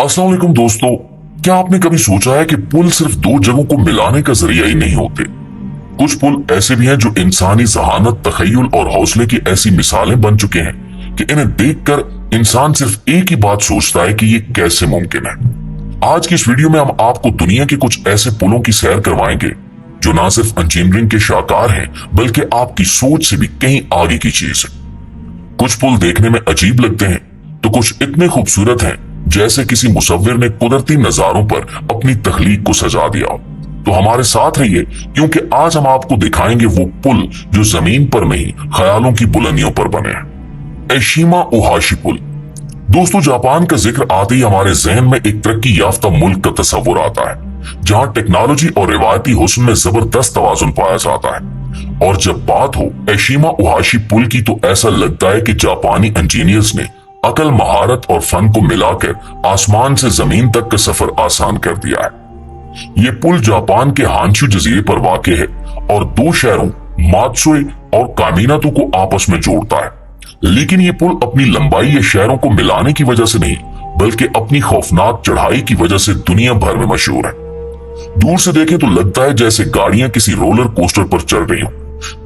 अस्सलाम वालेकुम दोस्तों, क्या आपने कभी सोचा है कि पुल सिर्फ दो जगहों को मिलाने का जरिया ही नहीं होते। कुछ पुल ऐसे भी हैं जो इंसानी जहानत, तखय्युल और हौसले की ऐसी मिसालें बन चुके हैं कि इन्हें देखकर इंसान सिर्फ एक ही बात सोचता है कि ये कैसे मुमकिन है। आज की इस वीडियो में हम आपको दुनिया के कुछ ऐसे पुलों की सैर करवाएंगे जो ना सिर्फ इंजीनियरिंग के शाहकार हैं बल्कि आपकी सोच से भी कहीं आगे की चीज है। कुछ पुल देखने में अजीब लगते हैं तो कुछ इतने खूबसूरत हैं जैसे किसी मुसव्विर ने कुदरती नजारों पर अपनी तख्लीक को सजा दिया हो। तो हमारे साथ रहिए क्योंकि आज हम आपको दिखाएंगे वो पुल जो जमीन पर नहीं ख्यालों की बुलंदियों पर बने हैं। एशिमा ओहाशी पुल। दोस्तों, जापान का जिक्र आते ही हमारे जहन में एक तरक्की याफ्ता मुल्क का तस्वुर आता है जहां टेक्नोलॉजी और रिवायती हुस्न में जबरदस्त तवाजुन पाया जाता है। और जब बात हो एशिमा ओहाशी पुल की तो ऐसा लगता है कि जापानी इंजीनियर्स ने अकल, महारत और फन को मिलाकर आसमान से जमीन तक का सफर आसान कर दिया है। ये पुल जापान के हांशू जजीरे पर वाक़ है और दो शहरों मात्सुए और कामिनातो को आपस में जोड़ता है। लेकिन ये पुल अपनी लंबाई या शहरों को मिलाने की वजह से नहीं बल्कि अपनी खौफनाक चढ़ाई की वजह से दुनिया भर में मशहूर है। दूर से देखें तो लगता है जैसे गाड़ियां किसी रोलर कोस्टर पर चढ़ रही हो,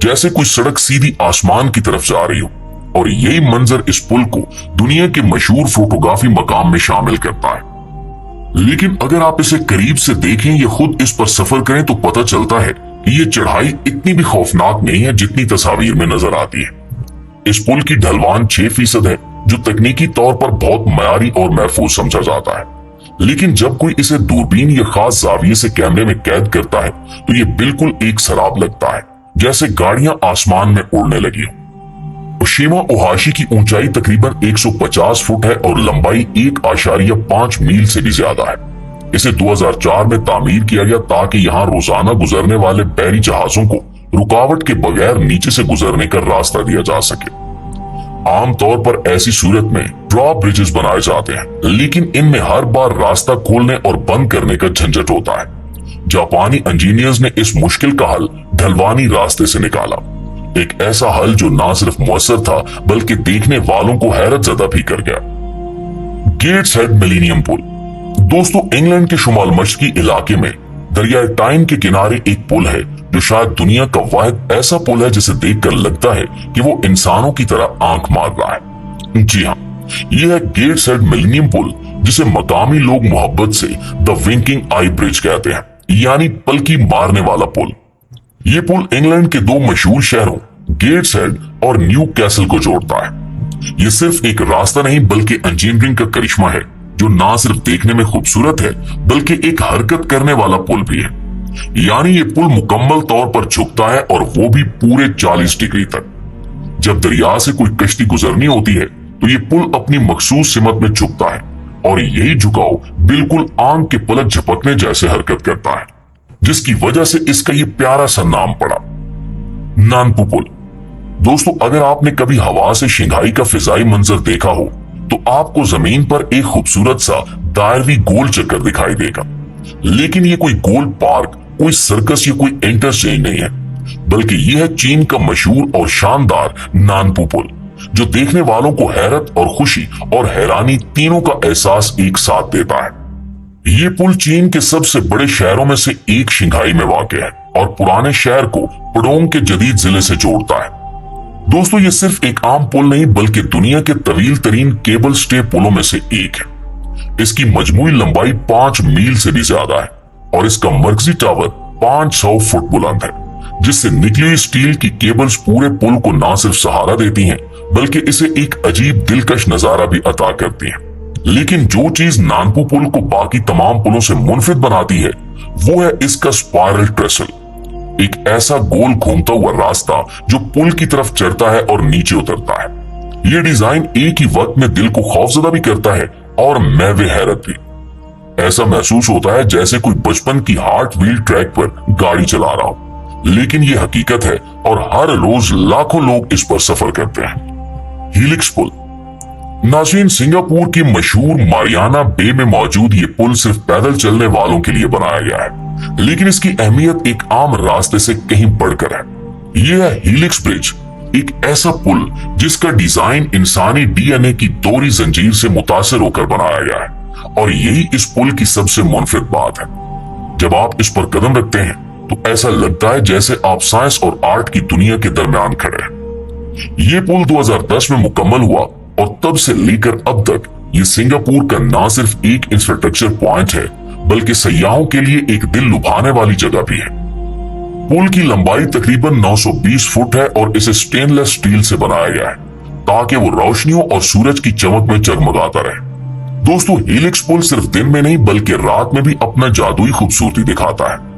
जैसे कोई सड़क सीधी आसमान की तरफ जा रही हो। और यही मंजर इस पुल को दुनिया के मशहूर फोटोग्राफी मकाम में शामिल करता है। लेकिन अगर आप इसे करीब से देखें या खुद इस पर सफर करें तो पता चलता है कि ये चढ़ाई इतनी भी खौफनाक नहीं है जितनी तस्वीर में नजर आती है। इस पुल की ढलवान 6% है जो तकनीकी तौर पर बहुत मयारी और महफूज समझा जाता है। लेकिन जब कोई इसे दूरबीन या खास जाविये से कैमरे में कैद करता है तो ये बिल्कुल एक सराब लगता है, जैसे गाड़ियां आसमान में उड़ने लगी हो। एशिमा ओहाशी की ऊंचाई तकरीबन 150 फुट है और लंबाई 1.5 मील से भी ज्यादा है। इसे 2004 में तामीर किया गया ताकि यहाँ रोजाना गुजरने वाले बहरी जहाजों को रुकावट के बगैर नीचे से गुजरने का रास्ता दिया जा सके। आमतौर पर ऐसी सूरत में ड्रॉप ब्रिजेस बनाए जाते हैं, लेकिन इनमें हर बार रास्ता खोलने और बंद करने का झंझट होता है। जापानी इंजीनियर्स ने इस मुश्किल का हल ढलवानी रास्ते से निकाला, एक ऐसा हल जो ना सिर्फ मुयस्सर था बल्कि देखने वालों को हैरत ज़दा भी कर गया। गेट्सहेड मिलेनियम पुल। दोस्तों, इंग्लैंड के शुमाल मशरकी इलाके में दरिया टाइम के किनारे एक पुल है जो शायद दुनिया का वाहिद ऐसा पुल है जिसे देखकर लगता है कि वो इंसानों की तरह आंख मार रहा है। जी हाँ, यह है गेट्सहेड मिलेनियम पुल, जिसे मकामी लोग मोहब्बत से द विंकिंग आई ब्रिज कहते हैं, यानी पलकी मारने वाला पुल। ये पुल इंग्लैंड के दो मशहूर शहरों गेट्सहेड और न्यू कैसल को जोड़ता है। ये सिर्फ एक रास्ता नहीं बल्कि इंजीनियरिंग का करिश्मा है जो ना सिर्फ देखने में खूबसूरत है बल्कि एक हरकत करने वाला पुल भी है। यानी ये पुल मुकम्मल तौर पर झुकता है और वो भी पूरे 40 डिग्री तक। जब दरिया से कोई कश्ती गुजरनी होती है तो ये पुल अपनी मखसूस सिमत में झुकता है और यही झुकाव बिल्कुल आंख के पलक झपकने जैसे हरकत करता है, जिसकी वजह से इसका ये प्यारा सा नाम पड़ा, नानपू पुल। दोस्तों, अगर आपने कभी हवा से शंघाई का फिजाई मंजर देखा हो तो आपको जमीन पर एक खूबसूरत सा दायरवी गोल चक्कर दिखाई देगा। लेकिन ये कोई गोल पार्क, कोई सर्कस या कोई इंटरचेंज नहीं है, बल्कि यह है चीन का मशहूर और शानदार नानपू पुल, जो देखने वालों को हैरत और खुशी और हैरानी तीनों का एहसास एक साथ देता है। ये पुल चीन के सबसे बड़े शहरों में से एक शंघाई में वाक़ है और पुराने शहर को पडोंग के जदीद जिले से जोड़ता है। दोस्तों, ये सिर्फ एक आम पुल नहीं बल्कि दुनिया के तवील तरीन केबल स्टे पुलों में से एक है। इसकी मजमूई लंबाई 5 मील से भी ज्यादा है और इसका मरकजी टावर 500 फुट बुलंद है, जिससे निकली हुई स्टील की केबल्स पूरे पुल को न सिर्फ सहारा देती हैं बल्कि इसे एक अजीब दिलकश नजारा भी अता करती हैं। लेकिन जो चीज नानपू पुल को बाकी तमाम पुलों से मुनफिद बनाती है वो है इसका स्पाइरल ट्रेसल, एक ऐसा गोल घूमता हुआ रास्ता जो पुल की तरफ चढ़ता है और नीचे उतरता है। ये डिजाइन एक ही वक्त में दिल को खौफजदा भी करता है और महवे हैरत भी। ऐसा महसूस होता है जैसे कोई बचपन की हार्ट व्हील ट्रैक पर गाड़ी चला रहा हो, लेकिन ये हकीकत है और हर रोज लाखों लोग इस पर सफर करते हैं। हीलिक्स पुल। नाज़रीन, सिंगापुर की मशहूर मारियाना बे में मौजूद ये पुल सिर्फ पैदल चलने वालों के लिए बनाया गया है, लेकिन इसकी अहमियत एक आम रास्ते से कहीं बढ़कर है। यह है हीलिक्स ब्रिज, एक ऐसा पुल जिसका डिजाइन इंसानी डीएनए की दोहरी जंजीर से मुतासिर होकर बनाया गया है और यही इस पुल की सबसे मुनफरिद बात है। जब आप इस पर कदम रखते हैं तो ऐसा लगता है जैसे आप साइंस और आर्ट की दुनिया के दरमियान खड़े हैं। ये पुल 2010 में मुकम्मल हुआ और तब से लेकर अब तक ये सिंगापुर का न सिर्फ एक इंफ्रास्ट्रक्चर पॉइंट है बल्कि सयाहों के लिए एक दिल लुभाने वाली जगह भी है। पुल की लंबाई तकरीबन 920 फुट है और इसे स्टेनलेस स्टील से बनाया गया है ताकि वो रोशनियों और सूरज की चमक में जगमगाता रहे। दोस्तों, हेलिक्स पुल सिर्फ दिन में नहीं बल्कि रात में भी अपना जादुई खूबसूरती दिखाता है।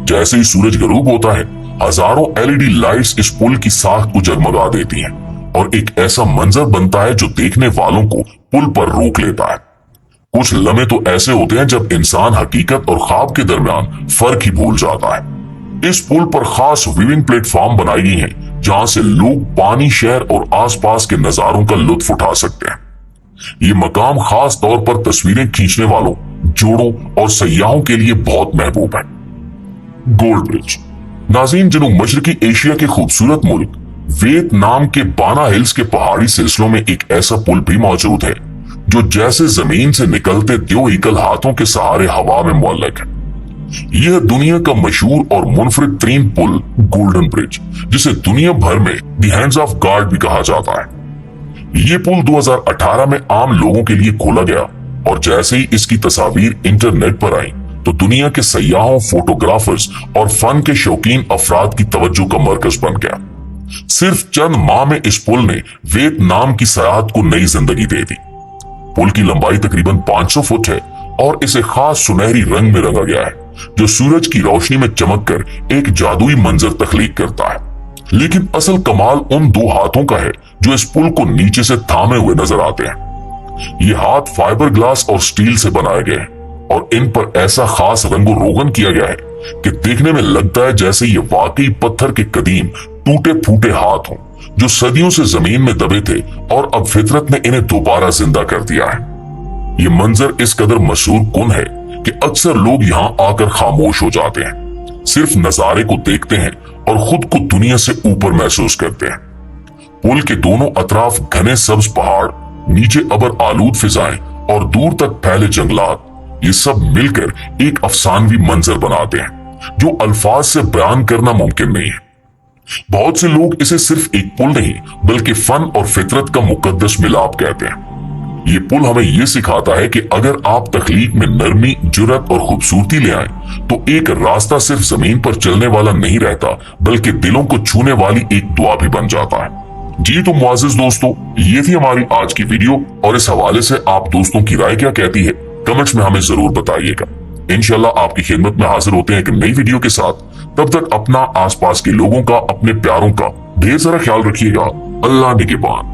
जैसे ही सूरज गरूब होता है, हजारों एलईडी लाइट्स इस पुल की साख को जगमगा देती हैं और एक ऐसा मंजर बनता है जो देखने वालों को पुल पर रोक लेता है। कुछ लम्हे तो ऐसे होते हैं जब इंसान हकीकत और ख्वाब के दरमियान फर्क ही भूल जाता है। इस पुल पर खास व्यूइंग प्लेटफॉर्म बनाई गई हैं जहां से लोग पानी, शहर और आसपास के नजारों का लुत्फ उठा सकते हैं। ये मकाम खास तौर पर तस्वीरें खींचने वालों, जोड़ों और सयाहों के लिए बहुत महबूब है। Gold bridge. नाज़रीन, जनूब मशरकी एशिया के खूबसूरत मुल्क वियतनाम के बाना हिल्स के पहाड़ी सिलसिलों में एक ऐसा पुल भी मौजूद है जो जैसे जमीन से निकलते दो एकल हाथों के सहारे हवा में मुअल्लक है। यह दुनिया का मशहूर और मुनफरिद तरीन पुल गोल्डन ब्रिज, जिसे दुनिया भर में द हैंड्स ऑफ गॉड भी कहा जाता है। ये पुल 2018 में आम लोगों के लिए खोला गया और जैसे ही इसकी तस्वीर इंटरनेट पर आई तो दुनिया के सयाहों, फोटोग्राफर्स और फन के शौकीन अफराद की तवज्जो का मरकज बन गया। सिर्फ चंद माह में इस पुल ने वियतनाम की सयाहत को नई जिंदगी दे दी। पुल की लंबाई तकरीबन 500 फुट है और इसे खास सुनहरी रंग में रंगा गया है जो सूरज की रोशनी में चमककर एक जादुई मंजर तख्लीक करता है। लेकिन असल कमाल उन दो हाथों का है जो इस पुल को नीचे से थामे हुए नजर आते हैं। ये हाथ फाइबर ग्लास और स्टील से बनाए गए हैं और इन पर ऐसा खास रंगो रोगन किया गया है कि देखने में लगता है जैसे ये वाकई पत्थर के कदीम टूटे फूटे हाथ हों जो सदियों से जमीन में दबे थे और अब फितरत ने इन्हें दोबारा जिंदा कर दिया है। ये मंजर इस कदर मशहूर कुन है कि अक्सर लोग यहाँ आकर खामोश हो जाते हैं, सिर्फ नजारे को देखते हैं और खुद को दुनिया से ऊपर महसूस करते हैं। पुल के दोनों अतराफ घने सब्ज पहाड़, नीचे अबर आलूद फिजाएं और दूर तक फैले जंगलात, ये सब मिलकर एक अफसानवी मंजर बनाते हैं जो अल्फाज से बयान करना मुमकिन नहीं है। बहुत से लोग इसे सिर्फ एक पुल नहीं बल्कि फन और फितरत का मुकद्दस मिलाप कहते हैं। ये पुल हमें ये सिखाता है कि अगर आप तख्लीक में नरमी, जुर्रत और खूबसूरती ले आए तो एक रास्ता सिर्फ जमीन पर चलने वाला नहीं रहता बल्कि दिलों को छूने वाली एक दुआ भी बन जाता है। जी तो मुआज़िज़ दोस्तों, ये थी हमारी आज की वीडियो और इस हवाले से आप दोस्तों की राय क्या कहती है कमेंट्स में हमें जरूर बताइएगा। इंशाल्लाह आपकी खिदमत में हाजिर होते हैं एक नई वीडियो के साथ। तब तक अपना, आसपास के लोगों का, अपने प्यारों का ढेर सारा ख्याल रखिएगा। अल्लाह निगहबान।